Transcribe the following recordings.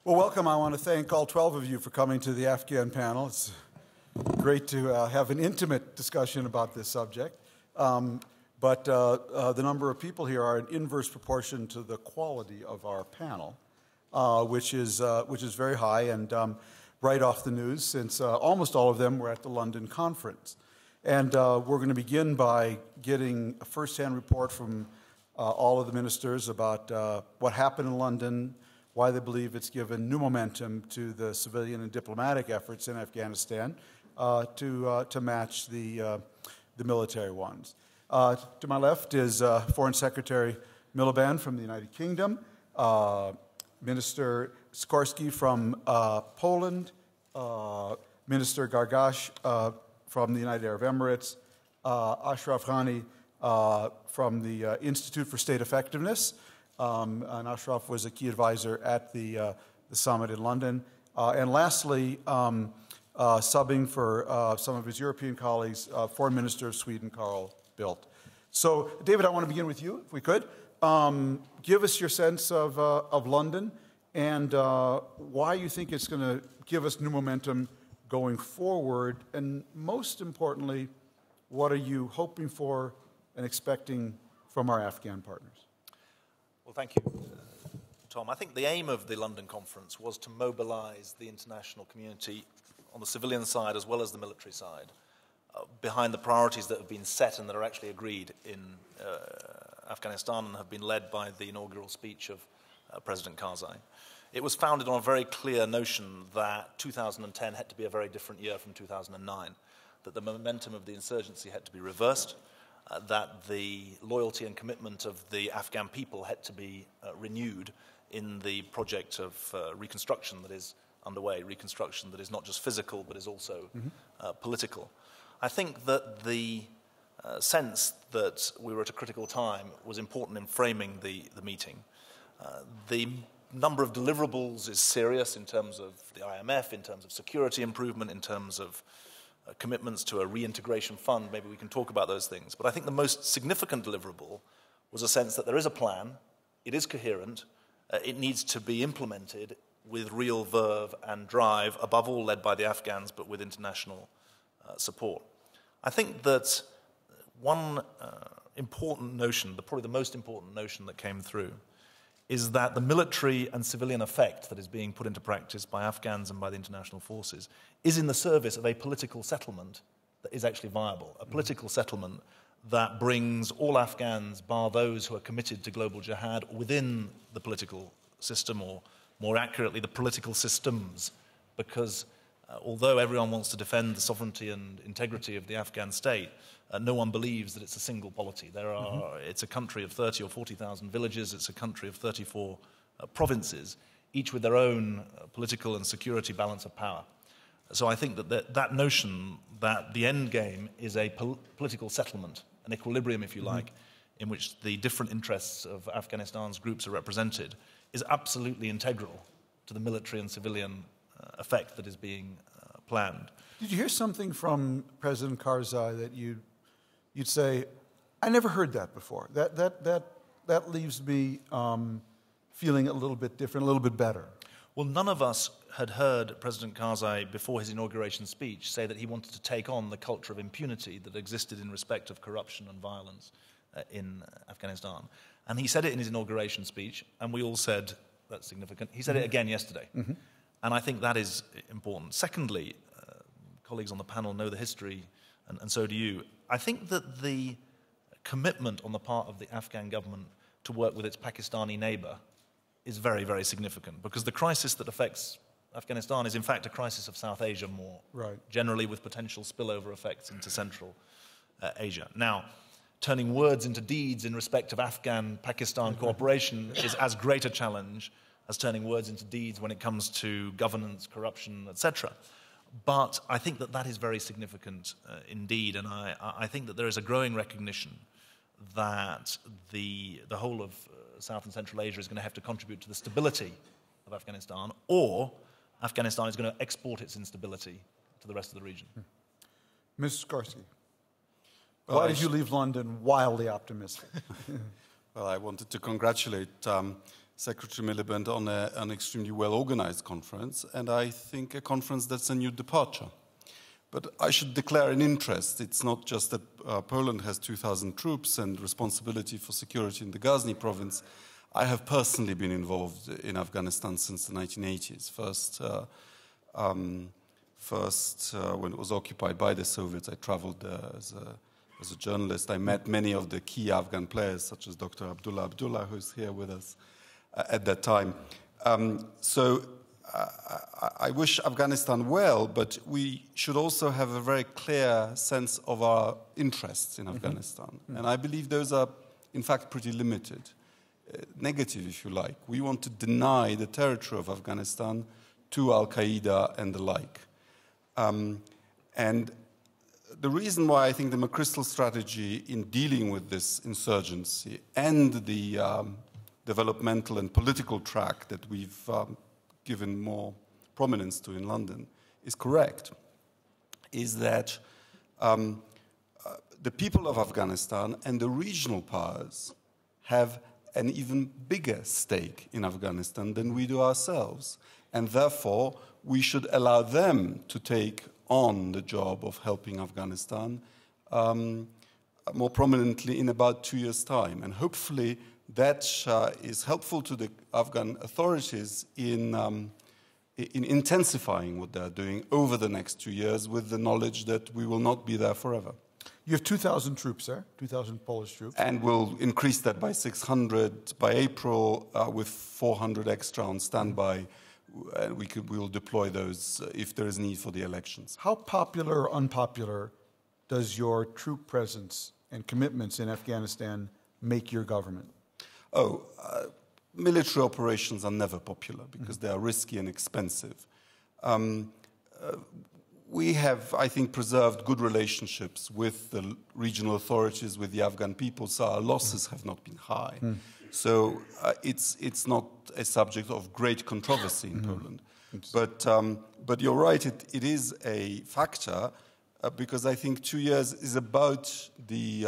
Well, welcome. I want to thank all 12 of you for coming to the Afghan panel. It's great to have an intimate discussion about this subject. But the number of people here are in inverse proportion to the quality of our panel, which is very high and right off the news, since almost all of them were at the London conference. And we're going to begin by getting a first-hand report from all of the ministers about what happened in London, why they believe it's given new momentum to the civilian and diplomatic efforts in Afghanistan to match the military ones. To my left is Foreign Secretary Miliband from the United Kingdom, Minister Sikorski from Poland, Minister Gargash from the United Arab Emirates, Ashraf Ghani from the Institute for State Effectiveness, and Ashraf was a key advisor at the summit in London. And lastly, subbing for some of his European colleagues, Foreign Minister of Sweden, Carl Bildt. So, David, I want to begin with you, if we could. Give us your sense of London and why you think it's going to give us new momentum going forward, and most importantly, what are you hoping for and expecting from our Afghan partners? Well, thank you, Tom. I think the aim of the London conference was to mobilize the international community on the civilian side as well as the military side behind the priorities that have been set and that are actually agreed in Afghanistan and have been led by the inaugural speech of President Karzai. It was founded on a very clear notion that 2010 had to be a very different year from 2009, that the momentum of the insurgency had to be reversed, that the loyalty and commitment of the Afghan people had to be renewed in the project of reconstruction that is underway, reconstruction that is not just physical but is also political. I think that the sense that we were at a critical time was important in framing the meeting. The number of deliverables is serious in terms of the IMF, in terms of security improvement, in terms of commitments to a reintegration fund. Maybe we can talk about those things. But I think the most significant deliverable was a sense that there is a plan, it is coherent, it needs to be implemented with real verve and drive, above all led by the Afghans, but with international support. I think that one important notion, probably the most important notion that came through, is that the military and civilian effect that is being put into practice by Afghans and by the international forces is in the service of a political settlement that is actually viable, a political settlement that brings all Afghans, bar those who are committed to global jihad, within the political system, or more accurately, the political systems, because although everyone wants to defend the sovereignty and integrity of the Afghan state, no one believes that it's a single polity. It's a country of 30 or 40,000 villages. It's a country of 34 provinces, each with their own political and security balance of power. So I think that that notion that the end game is a political settlement, an equilibrium, if you like, in which the different interests of Afghanistan's groups are represented, is absolutely integral to the military and civilian effect that is being planned. Did you hear something from President Karzai that you'd say, I never heard that before? That leaves me feeling a little bit different, a little bit better. Well, none of us had heard President Karzai before his inauguration speech say that he wanted to take on the culture of impunity that existed in respect of corruption and violence in Afghanistan. And he said it in his inauguration speech, and we all said, that's significant. He said it again yesterday. And I think that is important. Secondly, colleagues on the panel know the history, and so do you. I think that the commitment on the part of the Afghan government to work with its Pakistani neighbor is very, very significant, because the crisis that affects Afghanistan is in fact a crisis of South Asia more generally, with potential spillover effects into Central Asia. Now, turning words into deeds in respect of Afghan-Pakistan cooperation is as great a challenge as turning words into deeds when it comes to governance, corruption, etc. But I think that that is very significant indeed, and I think that there is a growing recognition that the whole of South and Central Asia is going to have to contribute to the stability of Afghanistan, or Afghanistan is going to export its instability to the rest of the region. Mr. Sikorski, why did you leave London wildly optimistic? Well, I wanted to congratulate Secretary Miliband on an extremely well-organized conference, and I think a conference that's a new departure. But I should declare an interest. It's not just that Poland has 2,000 troops and responsibility for security in the Ghazni province. I have personally been involved in Afghanistan since the 1980s. First, when it was occupied by the Soviets, I traveled there as a journalist. I met many of the key Afghan players, such as Dr. Abdullah, who's here with us at that time. I wish Afghanistan well, but we should also have a very clear sense of our interests in Afghanistan. Mm-hmm. And I believe those are, in fact, pretty limited. Negative, if you like. We want to deny the territory of Afghanistan to Al-Qaeda and the like. And the reason why I think the McChrystal strategy in dealing with this insurgency and the developmental and political track that we've given more prominence to in London is correct, is that the people of Afghanistan and the regional powers have an even bigger stake in Afghanistan than we do ourselves. And therefore, we should allow them to take on the job of helping Afghanistan more prominently in about 2 years' time. And hopefully that is helpful to the Afghan authorities in intensifying what they're doing over the next 2 years with the knowledge that we will not be there forever. You have 2,000 troops there, 2,000 Polish troops. And we'll increase that by 600 by April with 400 extra on standby. We will deploy those if there is need for the elections. How popular or unpopular does your troop presence and commitments in Afghanistan make your government? Military operations are never popular because they are risky and expensive. We have, I think, preserved good relationships with the regional authorities, with the Afghan people, so our losses have not been high. So it's not a subject of great controversy in Poland. But you're right, it is a factor because I think 2 years is about the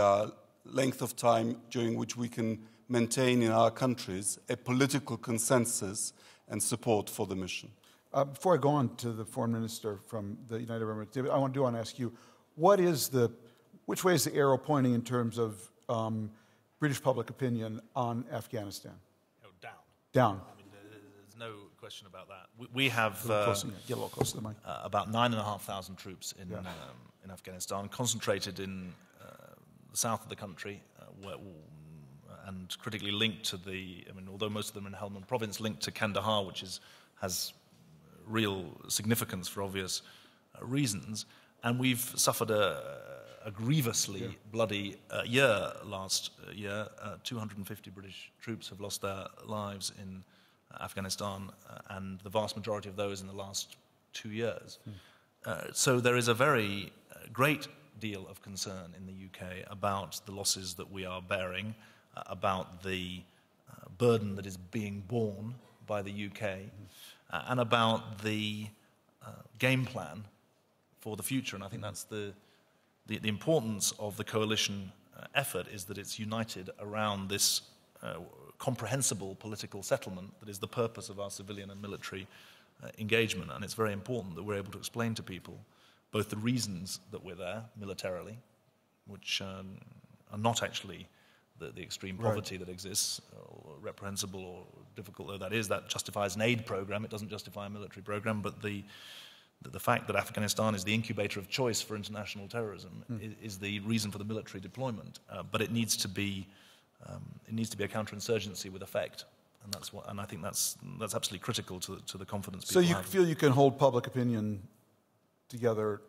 length of time during which we can maintain in our countries a political consensus and support for the mission. Before I go on to the foreign minister from the United Arab Emirates, David, I want to ask you, which way is the arrow pointing in terms of British public opinion on Afghanistan? Down. Down. I mean, there's no question about that. We have get a little closer to the mic. About 9,500 troops in Afghanistan, concentrated in the south of the country, and critically linked to although most of them are in Helmand province, linked to Kandahar, which has real significance for obvious reasons. And we've suffered a grievously bloody year last year. 250 British troops have lost their lives in Afghanistan, and the vast majority of those in the last 2 years. So there is a very great deal of concern in the UK about the losses that we are bearing, about the burden that is being borne by the UK, and about the game plan for the future. And I think that's the importance of the coalition effort, is that it's united around this comprehensible political settlement that is the purpose of our civilian and military engagement. And it's very important that we're able to explain to people both the reasons that we're there militarily, which are not actually the extreme poverty that exists, or reprehensible or difficult though that is. That justifies an aid program. It doesn't justify a military program. But the fact that Afghanistan is the incubator of choice for international terrorism is the reason for the military deployment. But it needs to be a counterinsurgency with effect, and I think that's absolutely critical to the confidence people have. So you feel you can hold public opinion together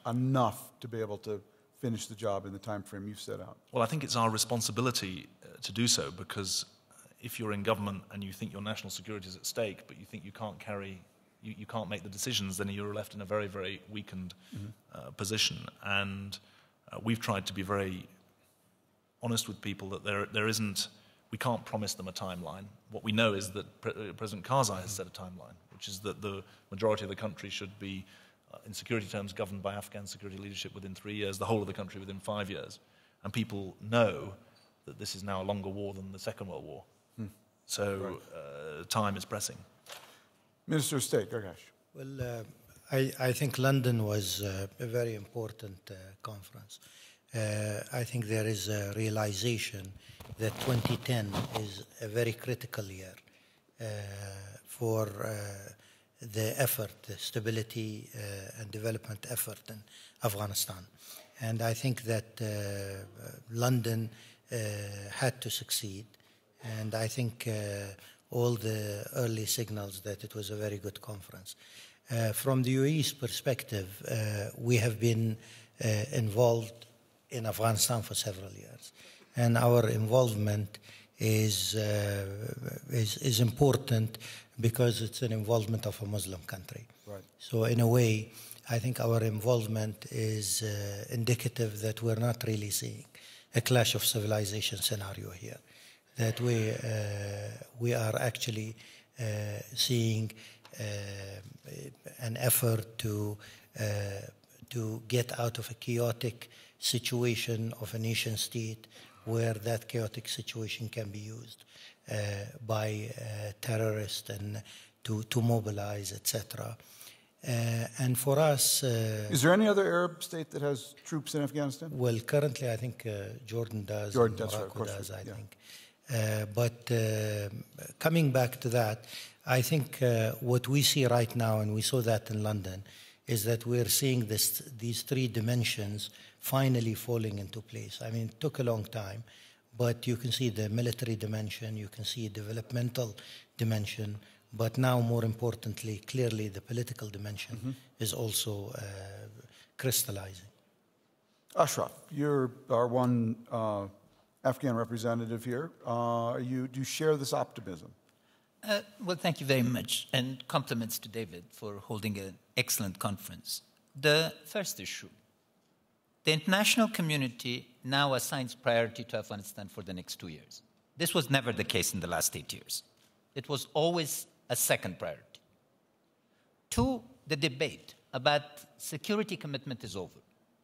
enough to be able to finish the job in the time frame you've set out? Well, I think it's our responsibility to do so, because if you're in government and you think your national security is at stake, but you think you can't make the decisions, then you're left in a very, very weakened position. And we've tried to be very honest with people that we can't promise them a timeline. What we know is that President Karzai has set a timeline, which is that the majority of the country should be, in security terms, governed by Afghan security leadership within 3 years, the whole of the country within 5 years. And people know that this is now a longer war than the Second World War. So time is pressing. Minister of State, Gargash. Well, I think London was a very important conference. I think there is a realization that 2010 is a very critical year for the effort, the stability and development effort in Afghanistan. And I think that London had to succeed. And I think all the early signals that it was a very good conference. From the UAE's perspective, we have been involved in Afghanistan for several years. And our involvement is important because it's an involvement of a Muslim country. Right. So in a way, I think our involvement is indicative that we're not really seeing a clash of civilization scenario here. That we are actually seeing an effort to get out of a chaotic situation of a nation state where that chaotic situation can be used by terrorists and to mobilize, etc. And for us... Is there any other Arab state that has troops in Afghanistan? Well, currently I think Jordan does, Jordan, and that's right, of Morocco course, does, I yeah. think. But coming back to that, I think what we see right now, and we saw that in London, is that we're seeing these three dimensions finally falling into place. I mean, it took a long time, but you can see the military dimension, you can see a developmental dimension, but now, more importantly, clearly the political dimension is also crystallizing. Ashraf, you're our one Afghan representative here. Do you share this optimism? Well, thank you very much, and compliments to David for holding an excellent conference. The first issue, the international community now assigns priority to Afghanistan for the next 2 years. This was never the case in the last 8 years. It was always a second priority. 2, the debate about security commitment is over.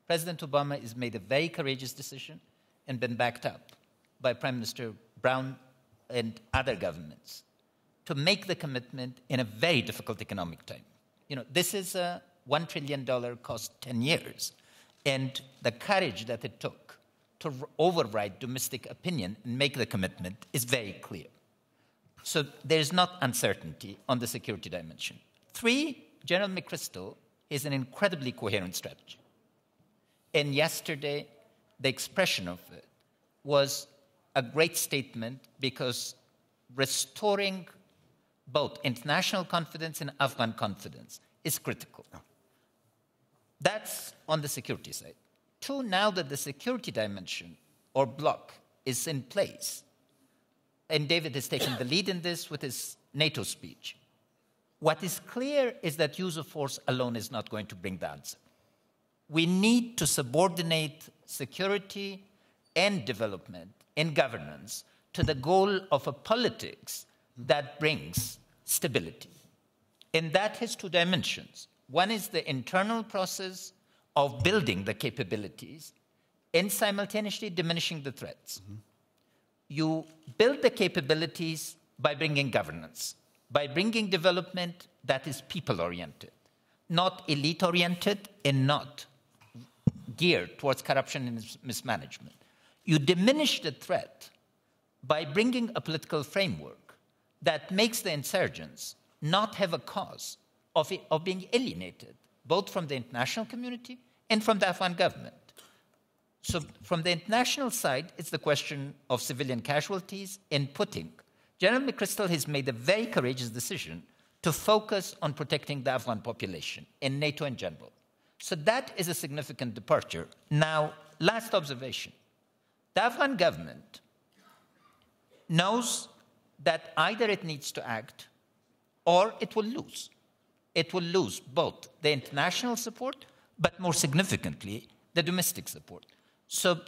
President Obama has made a very courageous decision and been backed up by Prime Minister Brown and other governments to make the commitment in a very difficult economic time. You know, this is a $1 trillion cost 10 years. And the courage that it took to override domestic opinion and make the commitment is very clear. So there's not uncertainty on the security dimension. 3, General McChrystal is an incredibly coherent strategy. And yesterday, the expression of it was a great statement because restoring both international confidence and Afghan confidence is critical. That's on the security side. 2, now that the security dimension or block is in place, and David has taken the lead in this with his NATO speech, what is clear is that use of force alone is not going to bring the answer. We need to subordinate security and development and governance to the goal of a politics that brings stability. And that has 2 dimensions. One is the internal process of building the capabilities and simultaneously diminishing the threats. You build the capabilities by bringing governance, by bringing development that is people-oriented, not elite-oriented and not geared towards corruption and mismanagement. You diminish the threat by bringing a political framework that makes the insurgents not have a cause of being alienated, both from the international community and from the Afghan government. So from the international side, it's the question of civilian casualties and putting. General McChrystal has made a very courageous decision to focus on protecting the Afghan population and NATO in general. So that is a significant departure. Now, last observation. The Afghan government knows that either it needs to act or it will lose. It will lose both the international support, but more significantly, the domestic support. So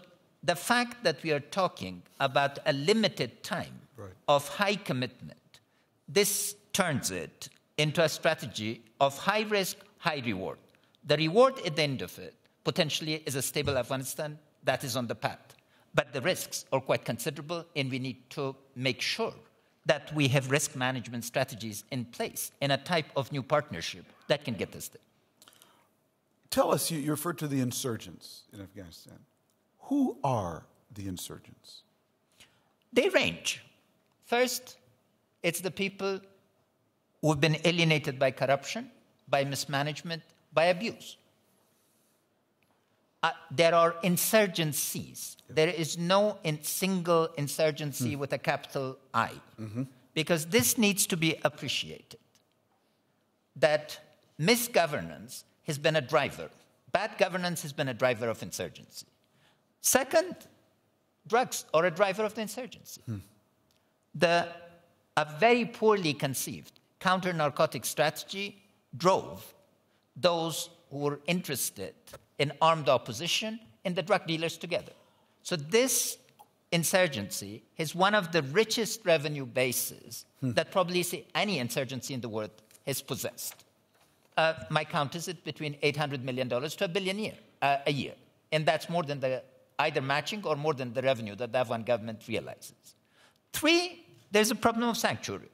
the fact that we are talking about a limited time of high commitment, this turns it into a strategy of high risk, high reward. The reward at the end of it potentially is a stable Afghanistan that is on the path. But the risks are quite considerable, and we need to make sure that we have risk management strategies in place in a type of new partnership that can get us there. Tell us, you referred to the insurgents in Afghanistan. Who are the insurgents? They range. First, it's the people who have been alienated by corruption, by mismanagement, by abuse. There are insurgencies. There is no single insurgency with a capital I, because this needs to be appreciated, that misgovernance has been a driver. Bad governance has been a driver of insurgency. Second, drugs are a driver of the insurgency. A very poorly conceived counter-narcotic strategy drove those who were interested in armed opposition and the drug dealers together. So this insurgency is one of the richest revenue bases that probably any insurgency in the world has possessed. My count is it between $800 million to $1 billion a year. And that's more than either matching or more than the revenue that the Afghan government realizes. Three, there's a problem of sanctuary.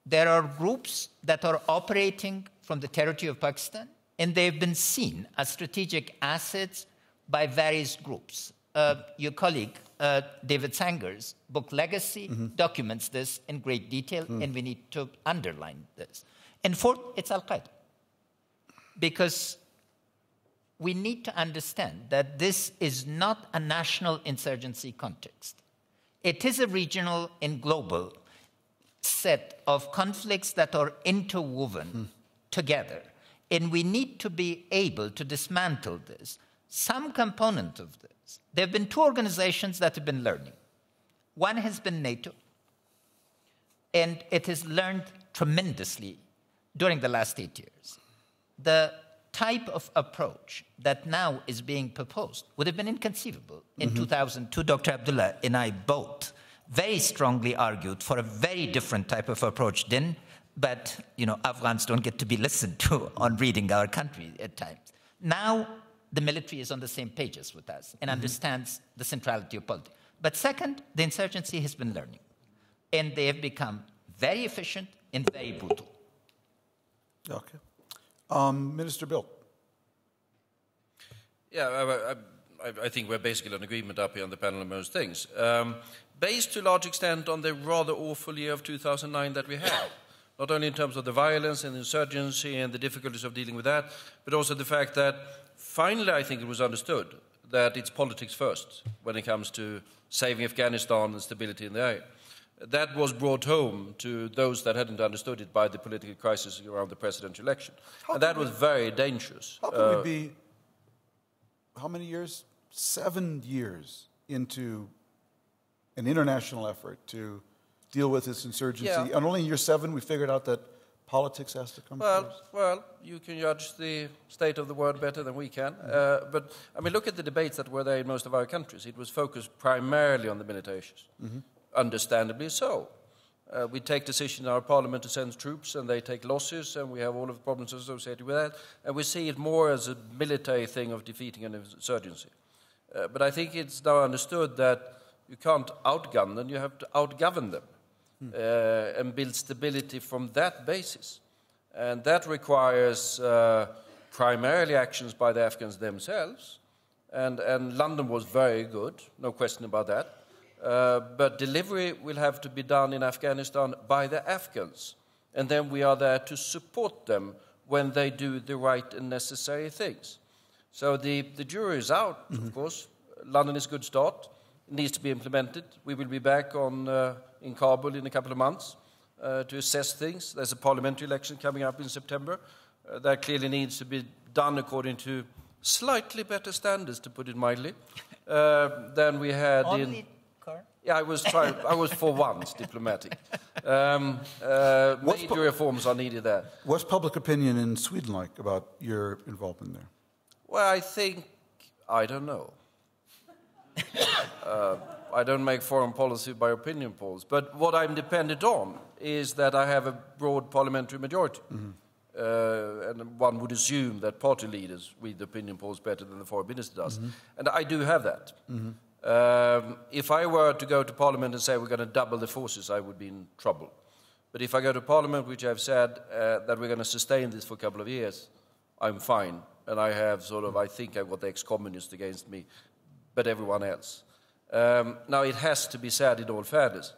There are groups that are operating from the territory of Pakistan, and they've been seen as strategic assets by various groups. Your colleague, David Sanger's book Legacy, documents this in great detail, and we need to underline this. And fourth, it's Al-Qaeda. Because we need to understand that this is not a national insurgency context. It is a regional and global set of conflicts that are interwoven together. And we need to be able to dismantle this. Some component of this. There have been two organizations that have been learning. One has been NATO, and it has learned tremendously during the last 8 years. The type of approach that now is being proposed would have been inconceivable. In 2002, Dr. Abdullah and I both very strongly argued for a very different type of approach then, but Afghans don't get to be listened to on reading our country at times. Now, the military is on the same pages with us and understands the centrality of politics. But second, the insurgency has been learning, and they have become very efficient and very brutal. Okay. Minister Bildt. Yeah, I think we're basically in agreement up here on the panel on most things. Based to a large extent on the rather awful year of 2009 that we had, not only in terms of the violence and insurgency and the difficulties of dealing with that, but also the fact that finally I think it was understood that it's politics first when it comes to saving Afghanistan and stability in the area. That was brought home to those that hadn't understood it by the political crisis around the presidential election. And that was very dangerous. How can we be, how many years? 7 years into an international effort to deal with this insurgency. Yeah. And only in year 7 we figured out that politics has to come first. Well, you can judge the state of the world better than we can. But, I mean, look at the debates that were there in most of our countries. It was focused primarily on the military issues. Understandably so. We take decisions in our parliament to send troops, and they take losses, and we have all of the problems associated with that. And we see it more as a military thing of defeating an insurgency. But I think it's now understood that you can't outgun them, you have to outgovern them and build stability from that basis. And that requires primarily actions by the Afghans themselves. And London was very good, no question about that. But delivery will have to be done in Afghanistan by the Afghans. And then we are there to support them when they do the right and necessary things. So the jury is out, of course. London is a good start. It needs to be implemented. We will be back in Kabul in a couple of months to assess things. There's a parliamentary election coming up in September. That clearly needs to be done according to slightly better standards, to put it mildly, than we had in... Yeah, I was for once diplomatic. Major reforms are needed there. What's public opinion in Sweden like about your involvement there? Well, I don't know. I don't make foreign policy by opinion polls. But what I'm dependent on is that I have a broad parliamentary majority. And one would assume that party leaders read the opinion polls better than the foreign minister does. And I do have that. If I were to go to Parliament and say we're going to double the forces, I would be in trouble. But if I go to Parliament, which I've said that we're going to sustain this for a couple of years, I'm fine. And I have I think I've got the ex-communists against me, but everyone else. Now, it has to be said in all fairness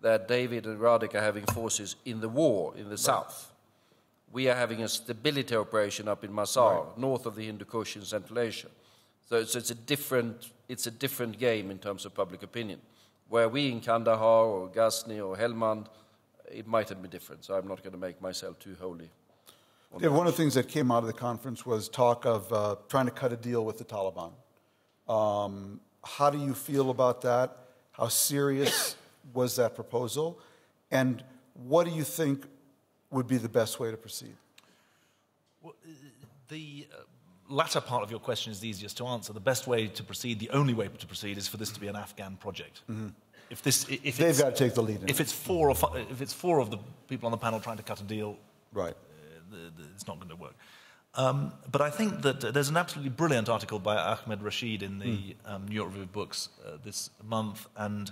that David and Radek are having forces in the war in the south. We are having a stability operation up in Masar, north of the Hindu Kush in Central Asia. So it's a different game in terms of public opinion. Where we in Kandahar or Ghazni or Helmand, it might have been different. So I'm not going to make myself too holy. Yeah, one of the things that came out of the conference was talk of trying to cut a deal with the Taliban. How do you feel about that? How serious was that proposal? And what do you think would be the best way to proceed? Well, the latter part of your question is the easiest to answer. The best way to proceed, the only way to proceed, is for this to be an Afghan project. Mm-hmm. If they've got to take the lead. If it's four of the people on the panel trying to cut a deal, right, it's not going to work. But I think that there's an absolutely brilliant article by Ahmed Rashid in the New York Review of Books this month, and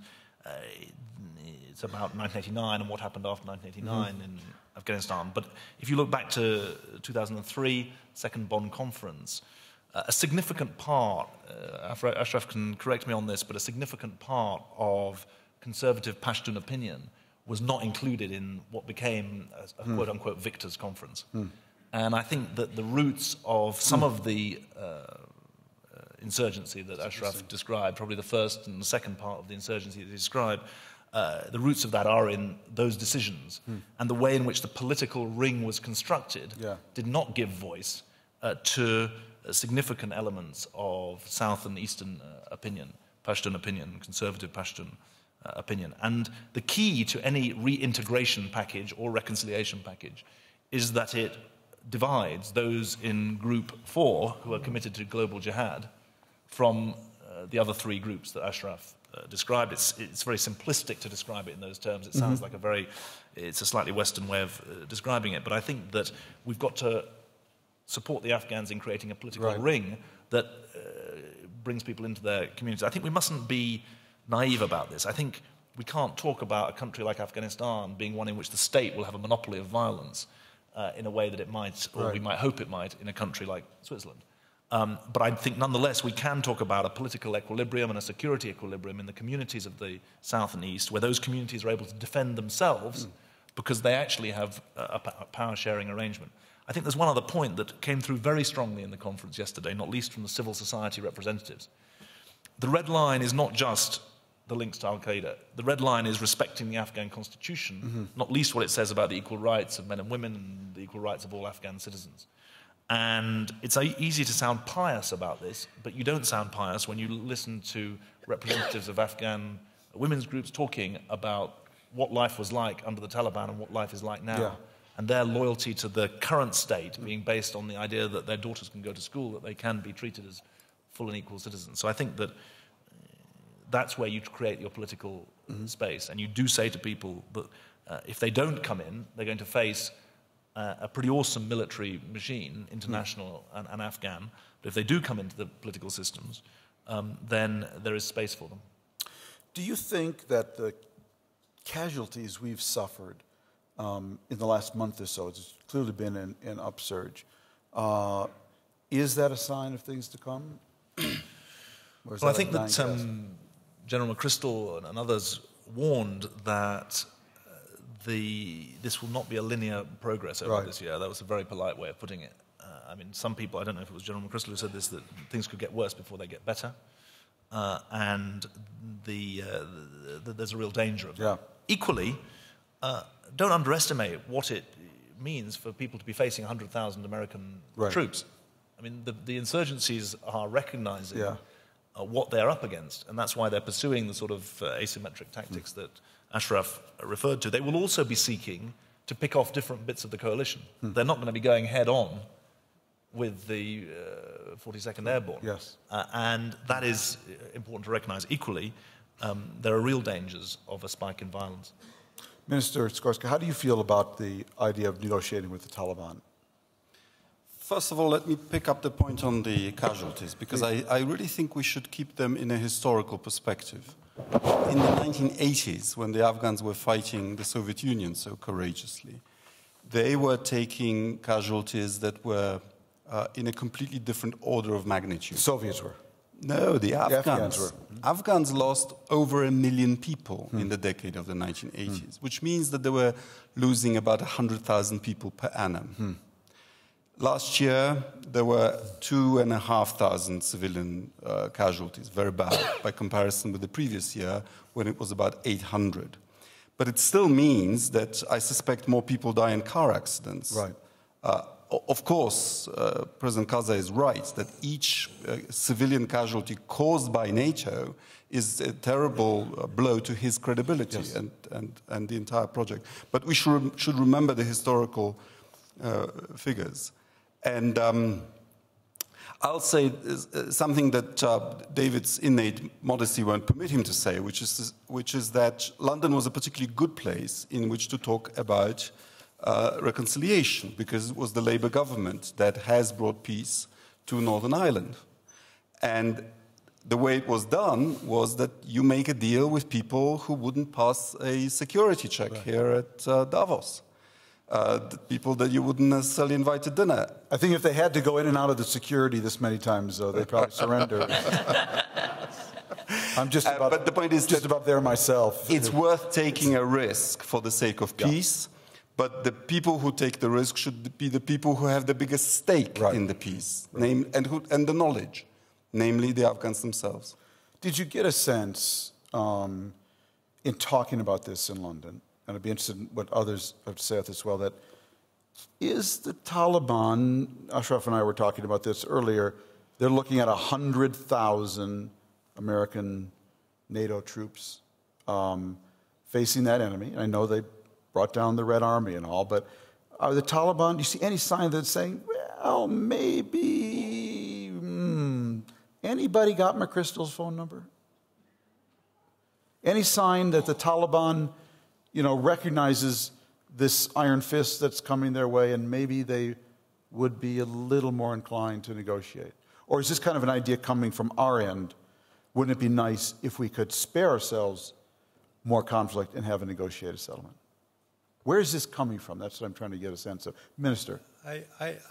it's about 1989 and what happened after 1989 in Afghanistan. But if you look back to 2003, Second Bonn Conference, a significant part, Ashraf can correct me on this, but a significant part of conservative Pashtun opinion was not included in what became a quote-unquote victors' conference. And I think that the roots of some of the insurgency that Ashraf described, probably the first and the second part of the insurgency that he described, the roots of that are in those decisions. And the way in which the political ring was constructed did not give voice to significant elements of South and Eastern opinion, Pashtun opinion, conservative Pashtun opinion. And the key to any reintegration package or reconciliation package is that it divides those in Group 4 who are committed to global jihad from the other three groups that Ashraf described. It's very simplistic to describe it in those terms. It sounds like it's a slightly Western way of describing it. But I think that we've got to support the Afghans in creating a political ring that brings people into their communities. I think we mustn't be naive about this. I think we can't talk about a country like Afghanistan being one in which the state will have a monopoly of violence in a way that it might, or we might hope it might, in a country like Switzerland. But I think nonetheless we can talk about a political equilibrium and a security equilibrium in the communities of the South and East, where those communities are able to defend themselves because they actually have a power-sharing arrangement. I think there's one other point that came through very strongly in the conference yesterday, not least from the civil society representatives. The red line is not just the links to al-Qaeda. The red line is respecting the Afghan constitution, not least what it says about the equal rights of men and women and the equal rights of all Afghan citizens. And it's easy to sound pious about this, but you don't sound pious when you listen to representatives of Afghan women's groups talking about what life was like under the Taliban and what life is like now, and their loyalty to the current state being based on the idea that their daughters can go to school, that they can be treated as full and equal citizens. So I think that that's where you create your political space, and you do say to people that if they don't come in, they're going to face a pretty awesome military machine, international and Afghan. But if they do come into the political systems, then there is space for them. Do you think that the casualties we've suffered in the last month or so, it's clearly been an upsurge, is that a sign of things to come? Well, I think that General McChrystal and others warned that this will not be a linear progress over this year. That was a very polite way of putting it. I mean, some people, I don't know if it was General McChrystal who said this, that things could get worse before they get better. And there's a real danger of that. Equally, don't underestimate what it means for people to be facing 100,000 American troops. I mean, the insurgencies are recognizing what they're up against, and that's why they're pursuing the sort of asymmetric tactics that Ashraf referred to. They will also be seeking to pick off different bits of the coalition. They're not going to be going head-on with the 42nd Airborne. And that is important to recognize. Equally, there are real dangers of a spike in violence. Minister Sikorski, how do you feel about the idea of negotiating with the Taliban? First of all, let me pick up the point on the casualties, because I really think we should keep them in a historical perspective. In the 1980s, when the Afghans were fighting the Soviet Union so courageously, they were taking casualties that were in a completely different order of magnitude. Soviets were. No, the Afghans were. Afghans lost over 1 million people in the decade of the 1980s, which means that they were losing about 100,000 people per annum. Last year, there were 2,500 civilian casualties, very bad by comparison with the previous year when it was about 800. But it still means that I suspect more people die in car accidents. Right. Of course, President Karzai is right that each civilian casualty caused by NATO is a terrible blow to his credibility and the entire project. But we should remember the historical figures. And I'll say something that David's innate modesty won't permit him to say, which is that London was a particularly good place in which to talk about reconciliation, because it was the Labour government that has brought peace to Northern Ireland. And the way it was done was that you make a deal with people who wouldn't pass a security check here at Davos. The people that you wouldn't necessarily invite to dinner. I think if they had to go in and out of the security this many times, though, they'd probably surrender. I'm just about, but the point is just about there myself. It's worth taking a risk for the sake of peace, but the people who take the risk should be the people who have the biggest stake in the peace, and the knowledge, namely the Afghans themselves. Did you get a sense in talking about this in London, and I'd be interested in what others have said as well, that is the Taliban, Ashraf and I were talking about this earlier, they're looking at 100,000 American NATO troops facing that enemy. I know they brought down the Red Army and all, but are the Taliban, do you see any sign that it's saying, well, maybe, anybody got McChrystal's phone number? Any sign that the Taliban, recognizes this iron fist that's coming their way, and maybe they would be a little more inclined to negotiate? Or is this kind of an idea coming from our end? Wouldn't it be nice if we could spare ourselves more conflict and have a negotiated settlement? Where is this coming from? That's what I'm trying to get a sense of. Minister.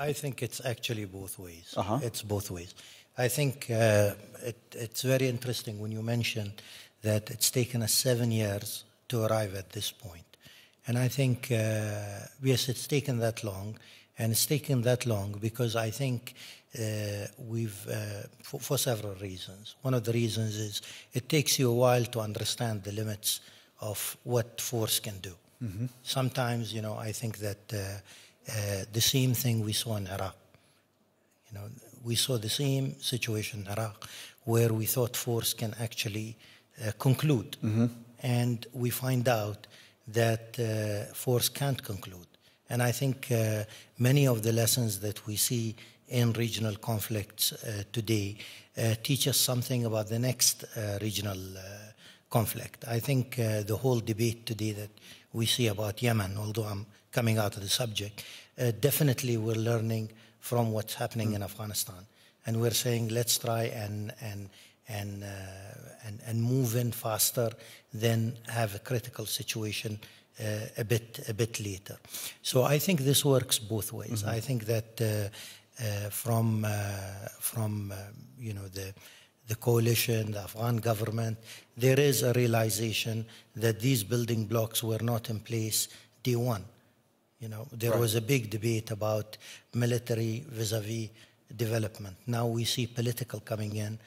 I think it's actually both ways. Uh-huh. It's both ways. I think it's very interesting when you mentioned that it's taken us 7 years to arrive at this point. And I think, yes, it's taken that long. And it's taken that long because I think for several reasons. One of the reasons is it takes you a while to understand the limits of what force can do. Mm-hmm. Sometimes, I think that the same thing we saw in Iraq. We saw the same situation in Iraq where we thought force can actually conclude. Mm-hmm. And we find out that force can't conclude. And I think many of the lessons that we see in regional conflicts today teach us something about the next regional conflict. I think the whole debate today that we see about Yemen, although I'm coming out of the subject, definitely we're learning from what's happening in Afghanistan. And we're saying, let's try and move in faster than have a critical situation a bit later. So I think this works both ways. Mm-hmm. I think that from the coalition, the Afghan government, there is a realization that these building blocks were not in place day one. There was a big debate about military vis-a-vis development. Now we see political coming in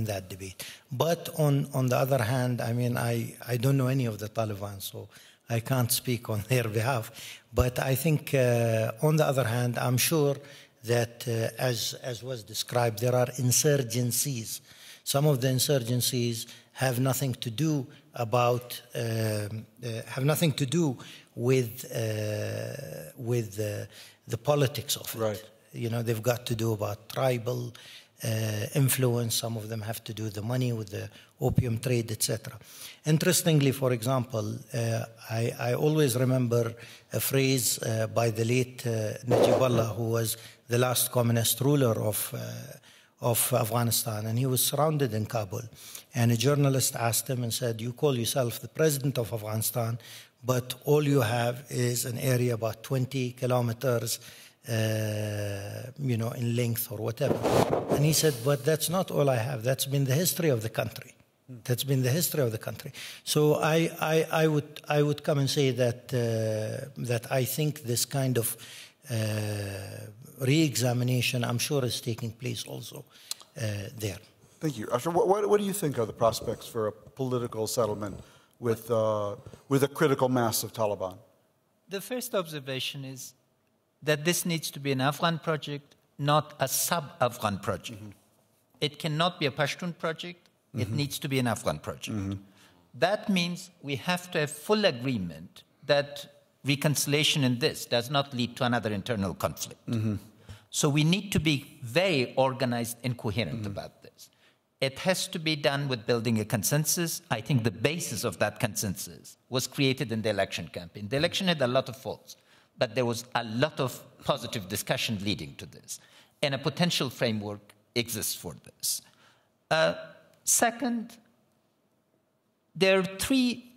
that debate. But on the other hand, I don't know any of the Taliban, so I can't speak on their behalf. But I think, on the other hand, I'm sure that, as was described, there are insurgencies. Some of the insurgencies have nothing to do with the politics of it. Right. They've got to do about tribal influence. Some of them have to do with the money, with the opium trade, etc. Interestingly, for example, I always remember a phrase by the late Najibullah, who was the last communist ruler of Afghanistan, and he was surrounded in Kabul. And a journalist asked him and said, "You call yourself the president of Afghanistan, but all you have is an area about 20 kilometers in length or whatever." And he said, "But that's not all I have. That's been the history of the country. That's been the history of the country." So I would come and say that I think this kind of re-examination, I'm sure, is taking place also there. Thank you. Ashar, what do you think are the prospects for a political settlement with a critical mass of Taliban? The first observation is that this needs to be an Afghan project, not a sub-Afghan project. Mm-hmm. It cannot be a Pashtun project. Mm-hmm. It needs to be an Afghan project. Mm-hmm. That means we have to have full agreement that reconciliation in this does not lead to another internal conflict. Mm-hmm. So we need to be very organized and coherent about this. It has to be done with building a consensus. I think the basis of that consensus was created in the election campaign. The election had a lot of faults, but there was a lot of positive discussion leading to this. And a potential framework exists for this. Second, there are three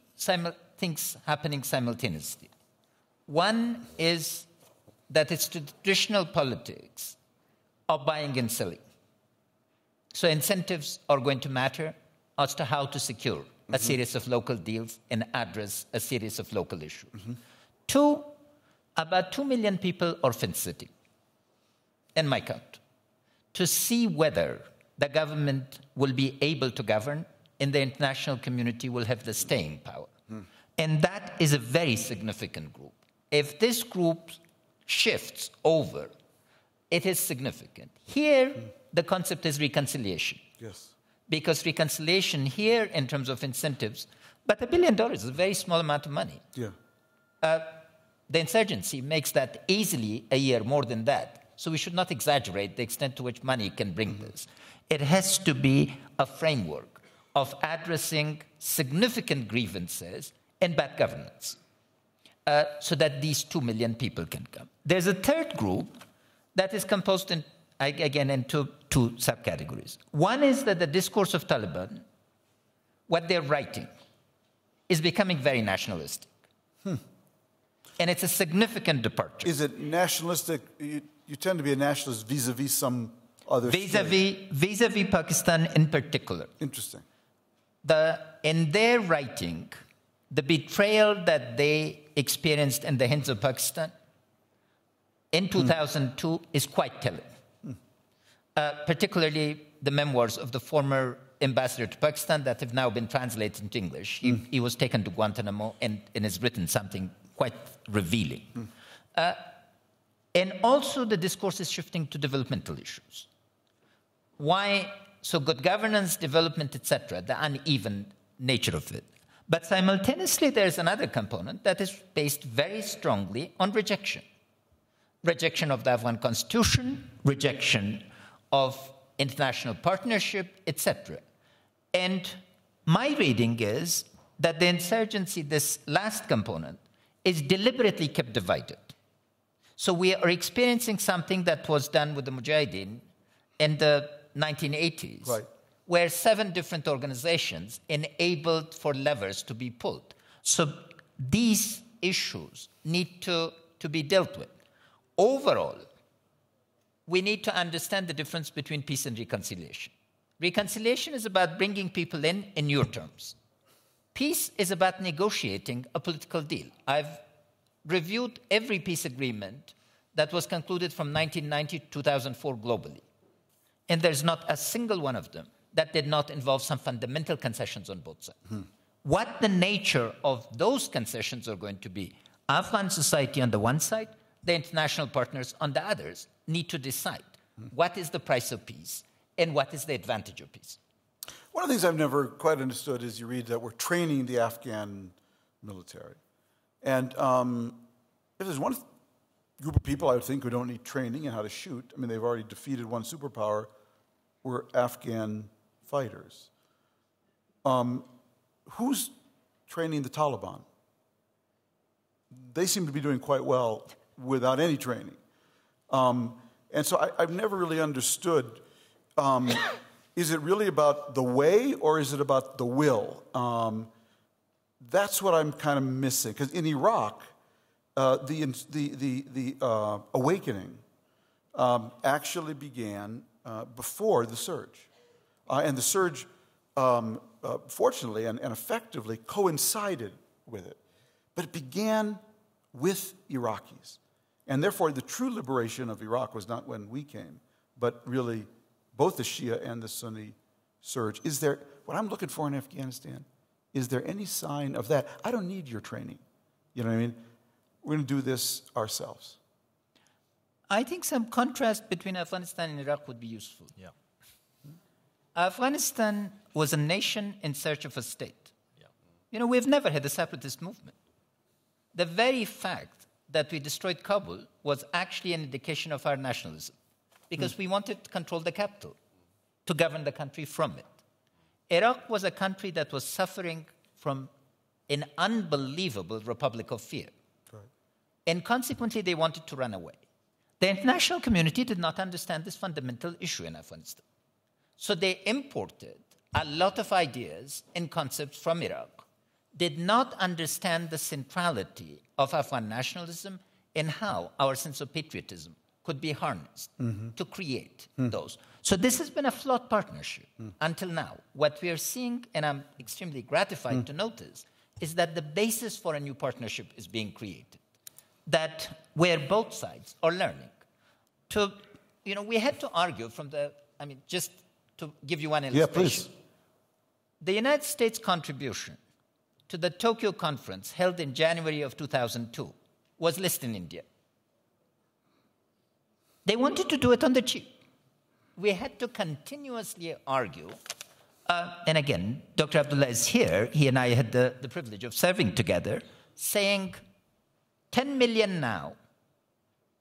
things happening simultaneously. One is that it's traditional politics of buying and selling. So incentives are going to matter as to how to secure a series of local deals and address a series of local issues. Mm-hmm. Two, about 2 million people are fence-sitting, in my count, to see whether the government will be able to govern and the international community will have the staying power. Mm. And that is a very significant group. If this group shifts over, it is significant. Here, the concept is reconciliation. Yes. Because reconciliation here, in terms of incentives, but $1 billion is a very small amount of money. Yeah. The insurgency makes that easily a year more than that. So we should not exaggerate the extent to which money can bring this. It has to be a framework of addressing significant grievances and bad governance so that these 2 million people can come. There's a third group that is composed into two subcategories. One is that the discourse of Taliban, what they're writing, is becoming very nationalistic. And it's a significant departure. Is it nationalistic? You tend to be a nationalist vis-a-vis some other vis-a-vis Pakistan in particular. Interesting. In their writing, the betrayal that they experienced in the hands of Pakistan in 2002 is quite telling. Particularly the memoirs of the former ambassador to Pakistan that have now been translated into English. He was taken to Guantanamo and has written something quite revealing. And also the discourse is shifting to developmental issues. Why? So good governance, development, etc., the uneven nature of it. But simultaneously, there's another component that is based very strongly on rejection. Rejection of the Afghan constitution, rejection of international partnership, etc. And my reading is that the insurgency, this last component, is deliberately kept divided. So we are experiencing something that was done with the Mujahideen in the 1980s, right, where 7 different organizations enabled for levers to be pulled. So these issues need to be dealt with. Overall, we need to understand the difference between peace and reconciliation. Reconciliation is about bringing people in your terms. Peace is about negotiating a political deal. I've reviewed every peace agreement that was concluded from 1990 to 2004 globally. And there's not a single one of them that did not involve some fundamental concessions on both sides. What the nature of those concessions are going to be, Afghan society on the one side, the international partners on the others need to decide what is the price of peace and what is the advantage of peace. One of the things I've never quite understood is you read that we're training the Afghan military. And if there's one group of people I would think who don't need training in how to shoot, I mean, they've already defeated one superpower, were Afghan fighters. Who's training the Taliban? They seem to be doing quite well without any training. And so I've never really understood, is it really about the way or is it about the will? That's what I'm kind of missing. Because in Iraq, the awakening actually began before the surge. And the surge, fortunately and effectively, coincided with it. But it began with Iraqis. And therefore, the true liberation of Iraq was not when we came, but really both the Shia and the Sunni surge. Is there, what I'm looking for in Afghanistan, is there any sign of that? I don't need your training. You know what I mean? We're going to do this ourselves. I think some contrast between Afghanistan and Iraq would be useful. Yeah. Afghanistan was a nation in search of a state. Yeah. You know, we've never had a separatist movement. The very fact that we destroyed Kabul was actually an indication of our nationalism, because we wanted to control the capital, to govern the country from it. Iraq was a country that was suffering from an unbelievable republic of fear. Right. And consequently, they wanted to run away. The international community did not understand this fundamental issue in Afghanistan. So they imported a lot of ideas and concepts from Iraq, did not understand the centrality of Afghan nationalism and how our sense of patriotism could be harnessed to create those. So this has been a flawed partnership until now. What we are seeing, and I'm extremely gratified to notice, is that the basis for a new partnership is being created, that where both sides are learning. We had to argue from just to give you one illustration. Yeah, please. The United States contribution to the Tokyo conference held in January of 2002 was listed in India. They wanted to do it on the cheap. We had to continuously argue, and again, Dr. Abdullah is here, he and I had the privilege of serving together, saying 10 million now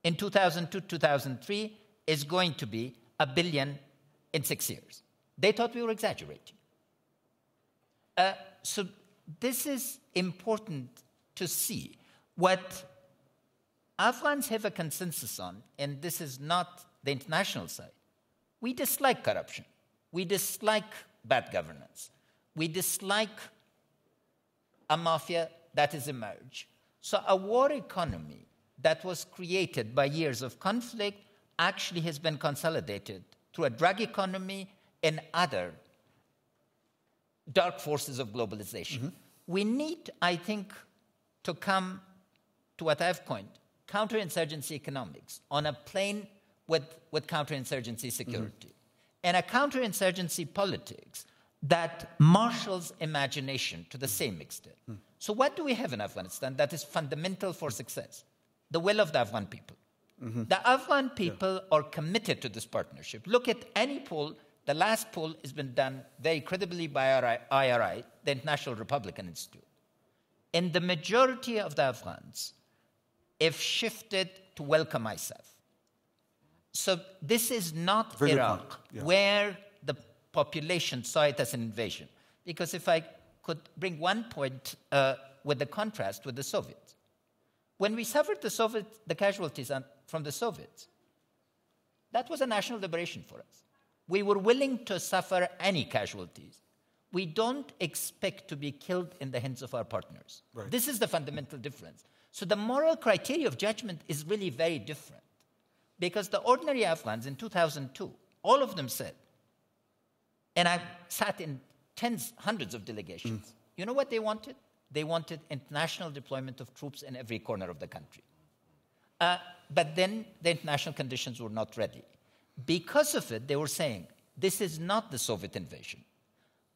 in 2002, 2003 is going to be $1 billion in 6 years. They thought we were exaggerating. So this is important to see. What Afghans have a consensus on, and this is not the international side, we dislike corruption. We dislike bad governance. We dislike a mafia that has emerged. So a war economy that was created by years of conflict actually has been consolidated through a drug economy and other dark forces of globalization. We need, I think, to come to what I've coined counterinsurgency economics on a plane with counterinsurgency security, and a counterinsurgency politics that marshals imagination to the same extent. So what do we have in Afghanistan that is fundamental for success? The will of the Afghan people. The Afghan people are committed to this partnership. Look at any poll. The last poll has been done very credibly by IRI, the International Republican Institute. And the majority of the Afghans have shifted to welcome ISAF. So this is not Iraq, where the population saw it as an invasion. Because if I could bring one point with the contrast with the Soviets. When we suffered the casualties from the Soviets, that was a national liberation for us. We were willing to suffer any casualties. We don't expect to be killed in the hands of our partners. Right. This is the fundamental difference. So the moral criteria of judgment is really very different. Because the ordinary Afghans in 2002, all of them said, and I sat in hundreds of delegations, you know what they wanted? They wanted international deployment of troops in every corner of the country. But then the international conditions were not ready. Because of it, they were saying, this is not the Soviet invasion.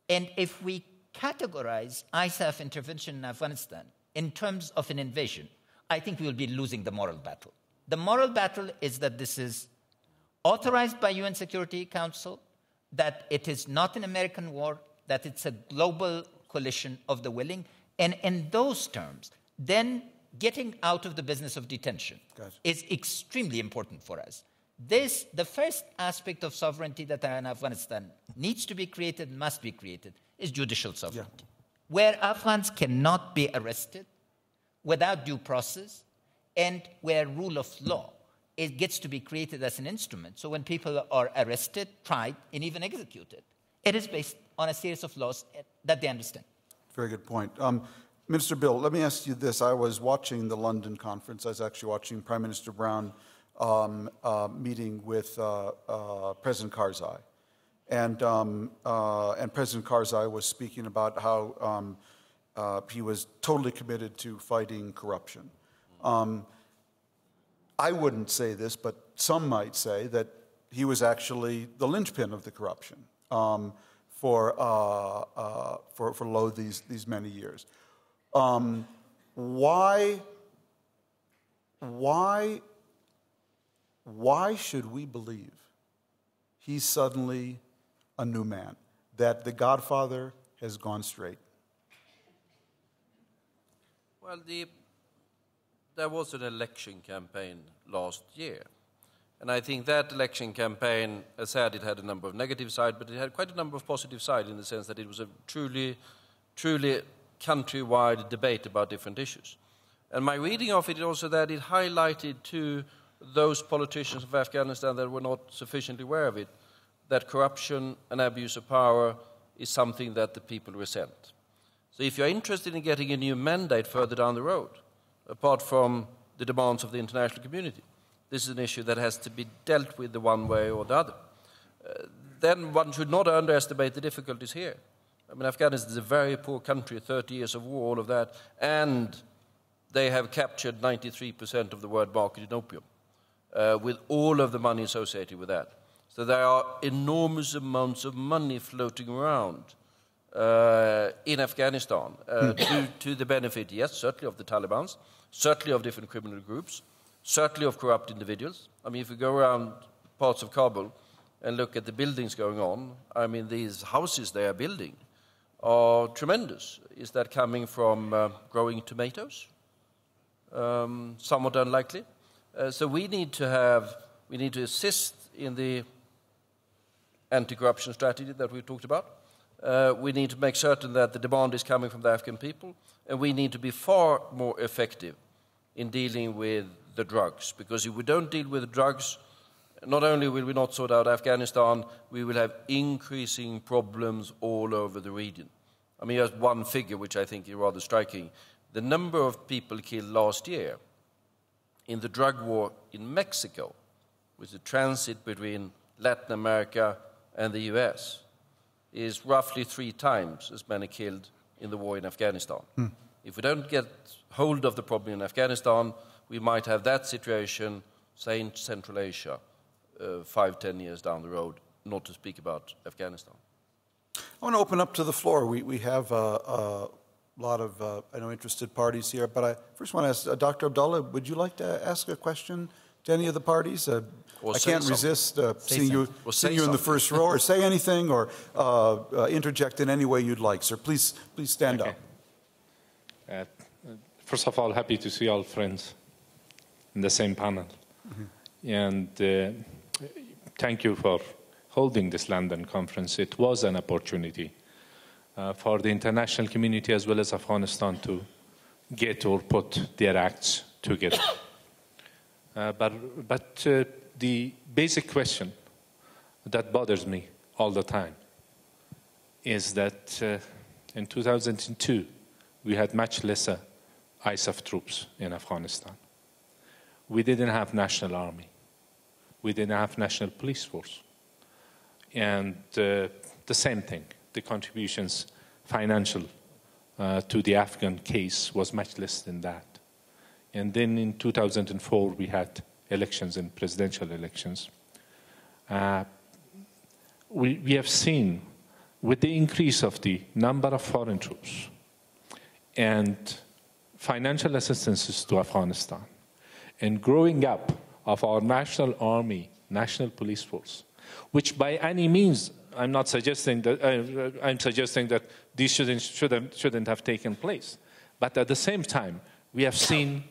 And if we categorize ISAF intervention in Afghanistan in terms of an invasion, I think we will be losing the moral battle. The moral battle is that this is authorized by UN Security Council, that it is not an American war, that it's a global coalition of the willing. And in those terms, then getting out of the business of detention is extremely important for us. the first aspect of sovereignty that in Afghanistan needs to be created, must be created, is judicial sovereignty, where Afghans cannot be arrested without due process, and where rule of law it gets to be created as an instrument. So when people are arrested, tried, and even executed, it is based on a series of laws that they understand. Very good point. Minister Bill, let me ask you this. I was watching the London conference. I was actually watching Prime Minister Brown meeting with President Karzai. And President Karzai was speaking about how he was totally committed to fighting corruption. I wouldn't say this, but some might say that he was actually the linchpin of the corruption for Lowe these many years. Why should we believe he's suddenly a new man, that the Godfather has gone straight? Well, there was an election campaign last year. And I think that election campaign, as said, it had a number of negative sides, but it had quite a number of positive sides in the sense that it was a truly countrywide debate about different issues. And my reading of it also that it highlighted to those politicians of Afghanistan that were not sufficiently aware of it, that corruption and abuse of power is something that the people resent. So if you're interested in getting a new mandate further down the road, apart from the demands of the international community, this is an issue that has to be dealt with the one way or the other. Then one should not underestimate the difficulties here. I mean, Afghanistan is a very poor country, 30 years of war, all of that, and they have captured 93% of the world market in opium, with all of the money associated with that. So there are enormous amounts of money floating around in Afghanistan to the benefit, yes, certainly of the Taliban, certainly of different criminal groups, certainly of corrupt individuals. I mean, if you go around parts of Kabul and look at the buildings going on, I mean, these houses they are building are tremendous. Is that coming from growing tomatoes? Somewhat unlikely. So we need to assist in the anti-corruption strategy that we talked about. We need to make certain that the demand is coming from the Afghan people, and we need to be far more effective in dealing with the drugs. Because if we don't deal with the drugs, not only will we not sort out Afghanistan, we will have increasing problems all over the region. I mean, here's one figure which I think is rather striking. The number of people killed last year in the drug war in Mexico, which is a transit between Latin America and the US, is roughly 3 times as many killed in the war in Afghanistan. If we don't get hold of the problem in Afghanistan, we might have that situation, say, in Central Asia, 5-10 years down the road, not to speak about Afghanistan. I want to open up to the floor. We have a lot of, I know, interested parties here, but I first want to ask Dr. Abdullah, would you like to ask a question to any of the parties? I can't resist seeing you in the first row, or say anything, or interject in any way you'd like, sir. Please stand up. First of all, happy to see all friends in the same panel. And thank you for holding this London conference. It was an opportunity for the international community as well as Afghanistan to get or put their acts together. But the basic question that bothers me all the time is that in 2002, we had much lesser ISAF troops in Afghanistan. We didn't have national army. We didn't have national police force. And the same thing, the contributions financial to the Afghan case was much less than that. And then in 2004, we had elections and presidential elections. We have seen, with the increase of the number of foreign troops and financial assistances to Afghanistan, and growing up of our national army, national police force, which by any means, I'm not suggesting that, I'm suggesting that these shouldn't have taken place. But at the same time, we have seen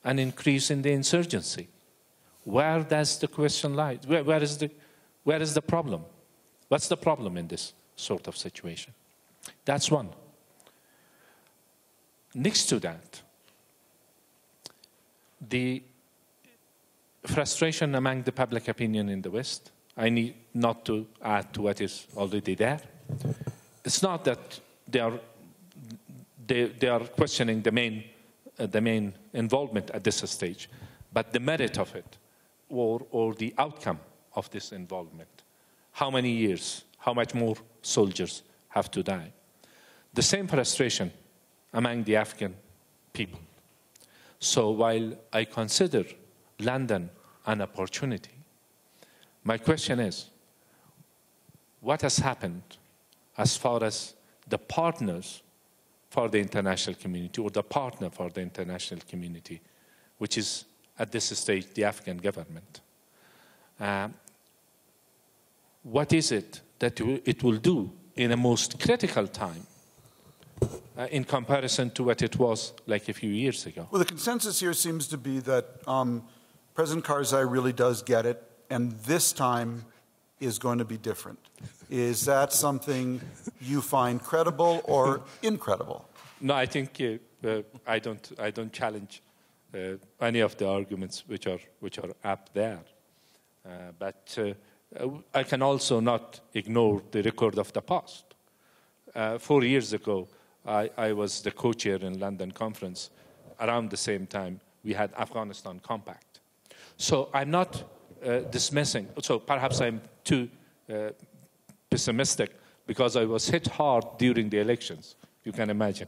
an increase in the insurgency. Where does the question lie? Where is the problem? What's the problem in this sort of situation? That's one. Next to that, the frustration among the public opinion in the West, I need not to add to what is already there. It's not that they are questioning the main involvement at this stage, but the merit of it, or the outcome of this involvement. How many years, how much more soldiers have to die? The same frustration among the Afghan people. So while I consider London an opportunity, my question is, what has happened as far as the partners for the international community, or the partner for the international community, which is at this stage the Afghan government? What is it that it will do in a most critical time in comparison to what it was like a few years ago? Well, the consensus here seems to be that President Karzai really does get it, and this time is going to be different. Is that something you find credible or incredible? No, I think I don't challenge any of the arguments which are up there, but I can also not ignore the record of the past. 4 years ago, I was the co-chair in London conference. Around the same time, we had Afghanistan Compact. So I'm not dismissing. So perhaps I'm too pessimistic because I was hit hard during the elections. You can imagine.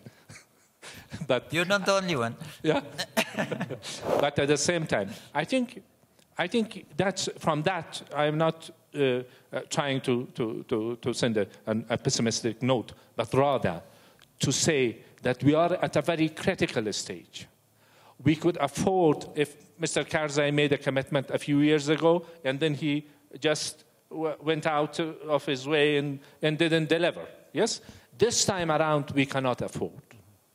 But you're not the only one. Yeah. But at the same time, I think that's from that. I'm not trying to send a pessimistic note, but rather to say that we are at a very critical stage. We could afford, if Mr. Karzai made a commitment a few years ago, and then he just went out of his way and didn't deliver. Yes? This time around, we cannot afford.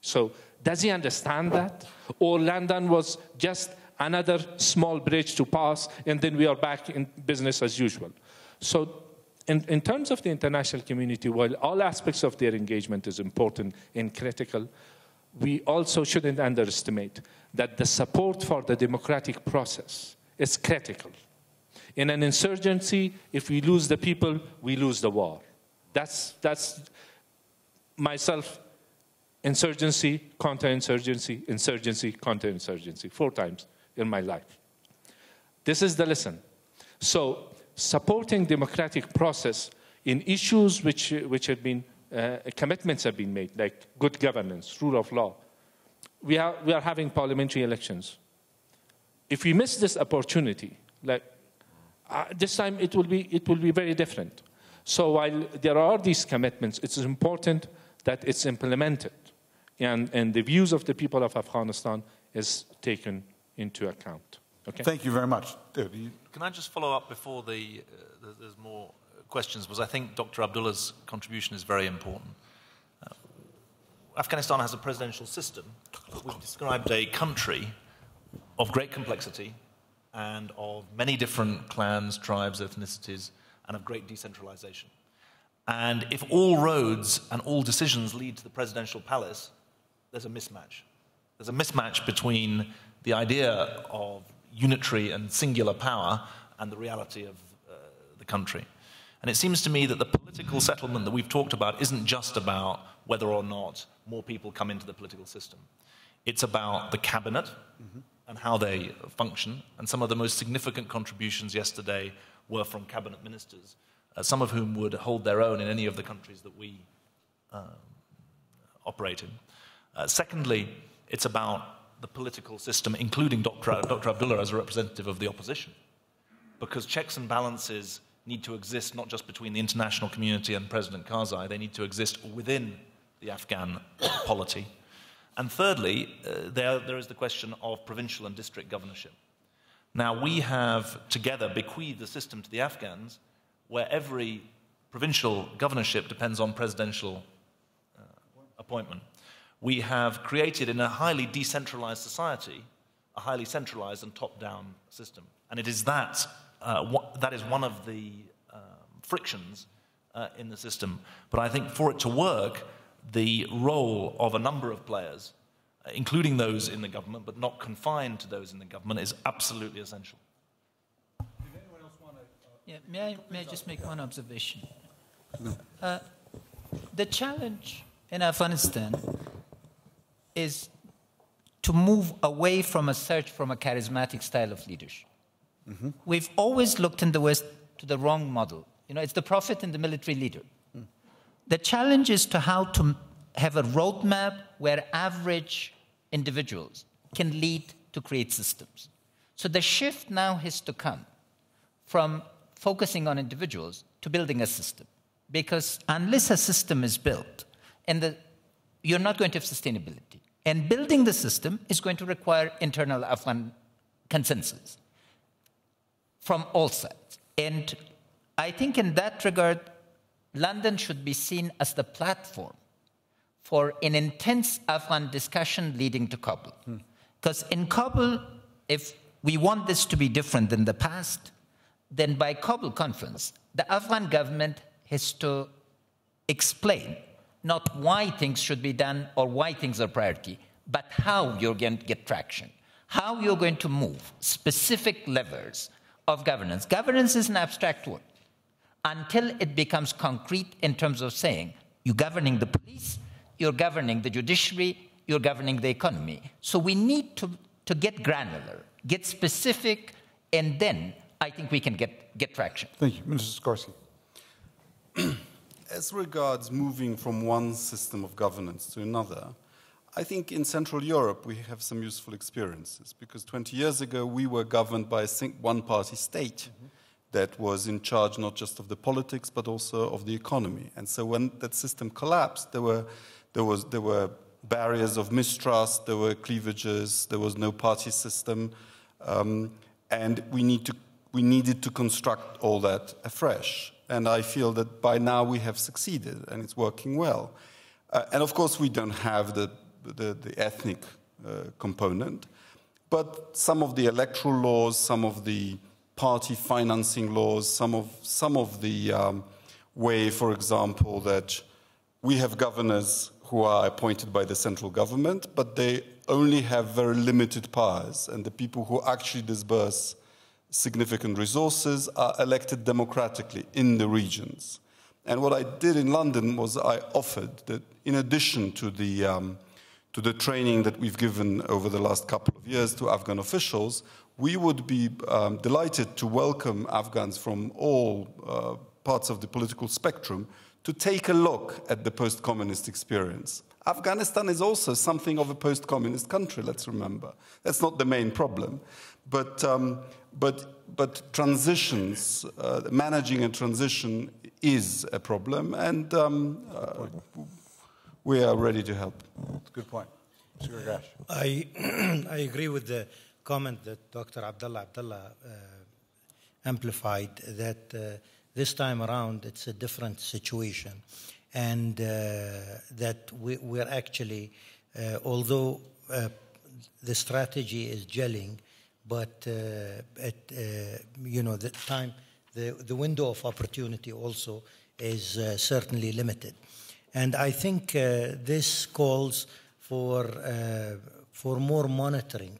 So does he understand that? Or London was just another small bridge to pass, and then we are back in business as usual? So in terms of the international community, while all aspects of their engagement is important and critical, we also shouldn't underestimate that the support for the democratic process is critical. In an insurgency, if we lose the people, we lose the war. That's myself, insurgency, counterinsurgency, insurgency, counterinsurgency, 4 times in my life. This is the lesson. So supporting democratic process in issues which have been, commitments have been made, like good governance, rule of law. We are having parliamentary elections. If we miss this opportunity, like this time it will be very different. So while there are these commitments, it's important that it's implemented, and the views of the people of Afghanistan is taken into account. Okay? Thank you very much. David, Can I just follow up before there's more questions? Because I think Dr. Abdullah's contribution is very important. Afghanistan has a presidential system. We've described a country of great complexity and of many different clans, tribes, ethnicities, and of great decentralization. And if all roads and all decisions lead to the presidential palace, there's a mismatch. There's a mismatch between the idea of unitary and singular power and the reality of the country. And it seems to me that the political settlement that we've talked about isn't just about whether or not more people come into the political system. It's about the cabinet and how they function. And some of the most significant contributions yesterday were from cabinet ministers, some of whom would hold their own in any of the countries that we operate in. Secondly, it's about the political system, including Dr. Abdullah as a representative of the opposition, because checks and balances need to exist not just between the international community and President Karzai, they need to exist within the Afghan polity. And thirdly, there is the question of provincial and district governorship. Now, we have together bequeathed the system to the Afghans where every provincial governorship depends on presidential appointment. We have created in a highly decentralized society a highly centralized and top-down system. And it is that that is one of the frictions in the system. But I think for it to work, the role of a number of players, including those in the government, but not confined to those in the government, is absolutely essential. Yeah, may I just make one observation? The challenge in Afghanistan is to move away from a search from a charismatic style of leadership. Mm-hmm. We've always looked in the West to the wrong model. You know, it's the prophet and the military leader. Mm. The challenge is to how to have a roadmap where average individuals can lead to create systems. So the shift now has to come from focusing on individuals to building a system. Because unless a system is built, you're not going to have sustainability. And building the system is going to require internal Afghan consensus from all sides. And I think in that regard, London should be seen as the platform for an intense Afghan discussion leading to Kabul. Because in Kabul, if we want this to be different than the past, then by Kabul conference, the Afghan government has to explain not why things should be done or why things are priority, but how you're going to get traction, how you're going to move specific levers of governance. Governance is an abstract word until it becomes concrete in terms of saying you're governing the police, you're governing the judiciary, you're governing the economy. So we need to get granular, get specific, and then I think we can get traction. Thank you. Minister Sikorsky. As regards moving from one system of governance to another, I think in Central Europe we have some useful experiences, because 20 years ago we were governed by a one-party state that was in charge not just of the politics but also of the economy. And so when that system collapsed, there were barriers of mistrust, there were cleavages, there was no party system, and we needed to construct all that afresh. And I feel that by now we have succeeded, and it's working well. And of course, we don't have the ethnic component, but some of the electoral laws, some of the party financing laws, some of the way, for example, that we have governors who are appointed by the central government, but they only have very limited powers, and the people who actually disburse significant resources are elected democratically in the regions. And what I did in London was I offered that in addition to the training that we've given over the last couple of years to Afghan officials, we would be delighted to welcome Afghans from all parts of the political spectrum to take a look at the post-communist experience. Afghanistan is also something of a post-communist country, let's remember. That's not the main problem. But transitions, managing a transition is a problem, and we are ready to help. That's a good point. Mr. Gargash. I agree with the comment that Dr. Abdullah amplified, that this time around it's a different situation, and that we're actually, although the strategy is gelling, but the window of opportunity also is certainly limited. And I think this calls for more monitoring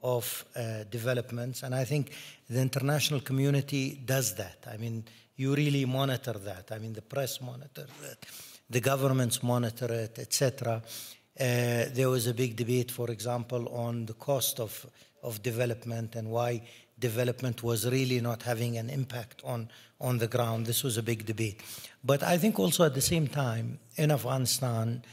of developments, and I think the international community does that. I mean, you really monitor that. I mean, the press monitors it, the governments monitor it, etc. There was a big debate, for example, on the cost of development and why development was really not having an impact on the ground. This was a big debate. But I think also at the same time, in Afghanistan,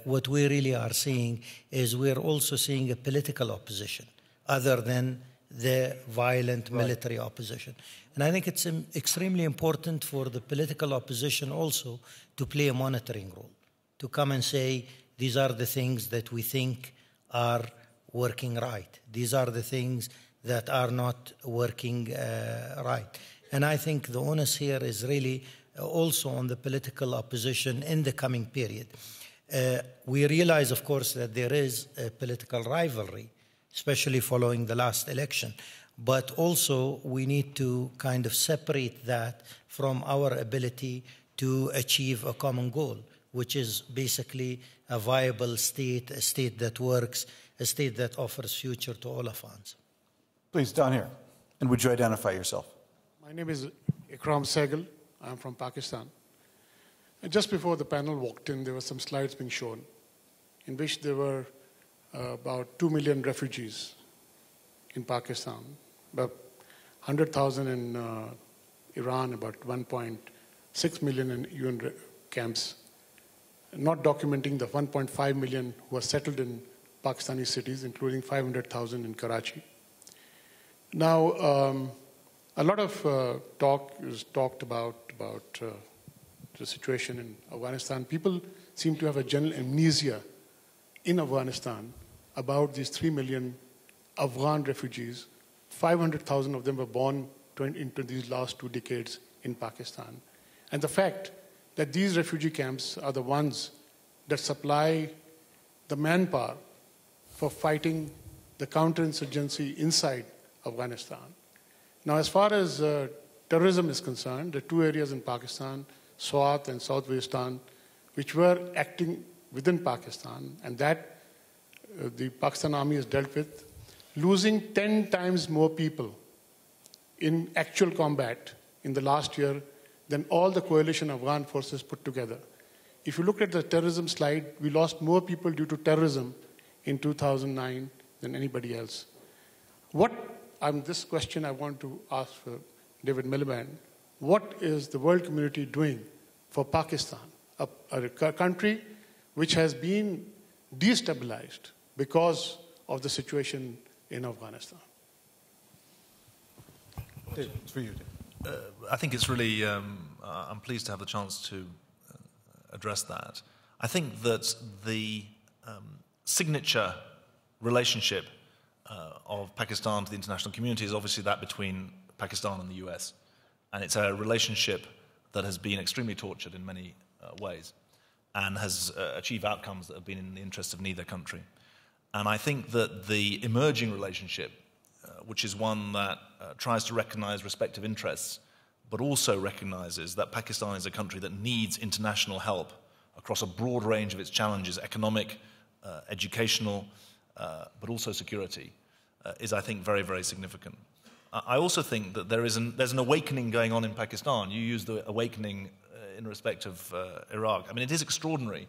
what we really are seeing is we're also seeing a political opposition other than the violent military opposition. And I think it's extremely important for the political opposition also to play a monitoring role, to come and say, these are the things that we think are working right. These are the things that are not working right. And I think the onus here is really also on the political opposition in the coming period. We realize, of course, that there is a political rivalry, especially following the last election. but also we need to kind of separate that from our ability to achieve a common goal, which is basically a viable state, a state that works, a state that offers future to all of us. Please, down here. And would you identify yourself? My name is Ikram Sehgal. I'm from Pakistan. And just before the panel walked in, there were some slides being shown in which there were about 2 million refugees in Pakistan, about 100,000 in Iran, about 1.6 million in UN camps, not documenting the 1.5 million who are settled in Pakistani cities, including 500,000 in Karachi. Now, a lot of talk is talked about the situation in Afghanistan. People seem to have a general amnesia in Afghanistan about these 3 million Afghan refugees. 500,000 of them were born into these last 2 decades in Pakistan. And the fact that these refugee camps are the ones that supply the manpower for fighting the counterinsurgency inside Afghanistan. Now, as far as terrorism is concerned, the 2 areas in Pakistan, Swat and South Waziristan, which were acting within Pakistan, and that the Pakistan Army has dealt with, losing 10 times more people in actual combat in the last year than all the coalition Afghan forces put together. If you look at the terrorism slide, we lost more people due to terrorism in 2009 than anybody else. This question I want to ask for David Miliband. What is the world community doing for Pakistan, a country which has been destabilized because of the situation in Afghanistan? David, it's for you, David. I think it's really, I'm pleased to have the chance to address that. I think that the signature relationship of Pakistan to the international community is obviously that between Pakistan and the US. And it's a relationship that has been extremely tortured in many ways and has achieved outcomes that have been in the interests of neither country. And I think that the emerging relationship, which is one that tries to recognize respective interests, but also recognizes that Pakistan is a country that needs international help across a broad range of its challenges, economic, educational, but also security, is, I think, very, very significant. I also think that there's an awakening going on in Pakistan. You use the awakening in respect of Iraq. I mean, it is extraordinary,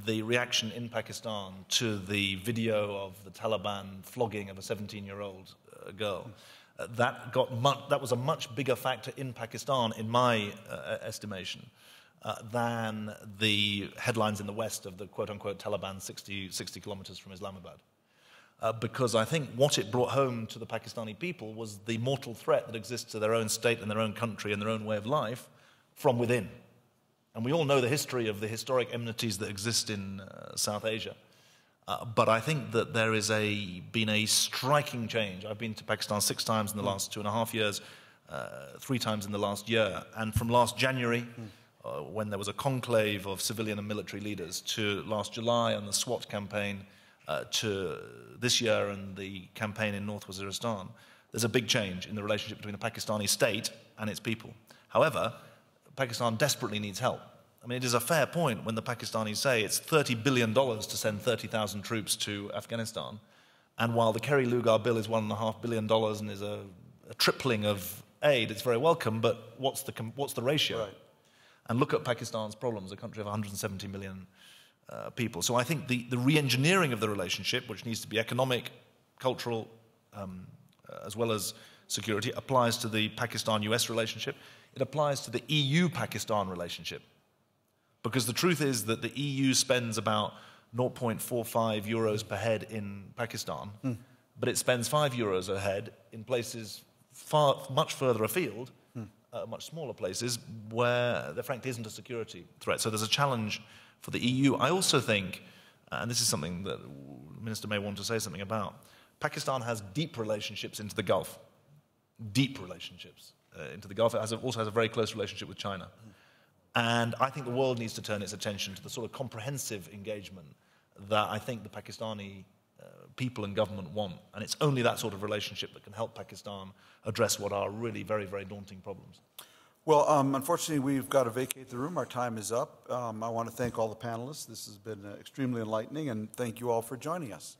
the reaction in Pakistan to the video of the Taliban flogging of a 17-year-old girl. That was a much bigger factor in Pakistan, in my estimation, than the headlines in the West of the quote-unquote Taliban 60 kilometers from Islamabad. Because I think what it brought home to the Pakistani people was the mortal threat that exists to their own state and their own country and their own way of life from within. And we all know the history of the historic enmities that exist in South Asia. But I think that there is been a striking change. I've been to Pakistan 6 times in the last 2.5 years, 3 times in the last year. And from last January, when there was a conclave of civilian and military leaders, to last July on the SWAT campaign, to this year and the campaign in North Waziristan, there's a big change in the relationship between the Pakistani state and its people. However, Pakistan desperately needs help. I mean, it is a fair point when the Pakistanis say it's $30 billion to send 30,000 troops to Afghanistan, and while the Kerry-Lugar bill is $1.5 billion and is a tripling of aid, it's very welcome, but what's the ratio? Right. And look at Pakistan's problems, a country of 170 million people. So I think the re-engineering of the relationship, which needs to be economic, cultural, as well as security, applies to the Pakistan-US relationship. It applies to the EU-Pakistan relationship. Because the truth is that the EU spends about 0.45 euros per head in Pakistan, but it spends 5 euros a head in places much further afield, much smaller places, where there frankly isn't a security threat. So there's a challenge for the EU. I also think, and this is something that the Minister may want to say something about, Pakistan has deep relationships into the Gulf. Deep relationships into the Gulf. It also has a very close relationship with China. And I think the world needs to turn its attention to the sort of comprehensive engagement that I think the Pakistani people and government want. And it's only that sort of relationship that can help Pakistan address what are really very, very daunting problems. Well, unfortunately, we've got to vacate the room. Our time is up. I want to thank all the panelists. This has been extremely enlightening, and thank you all for joining us.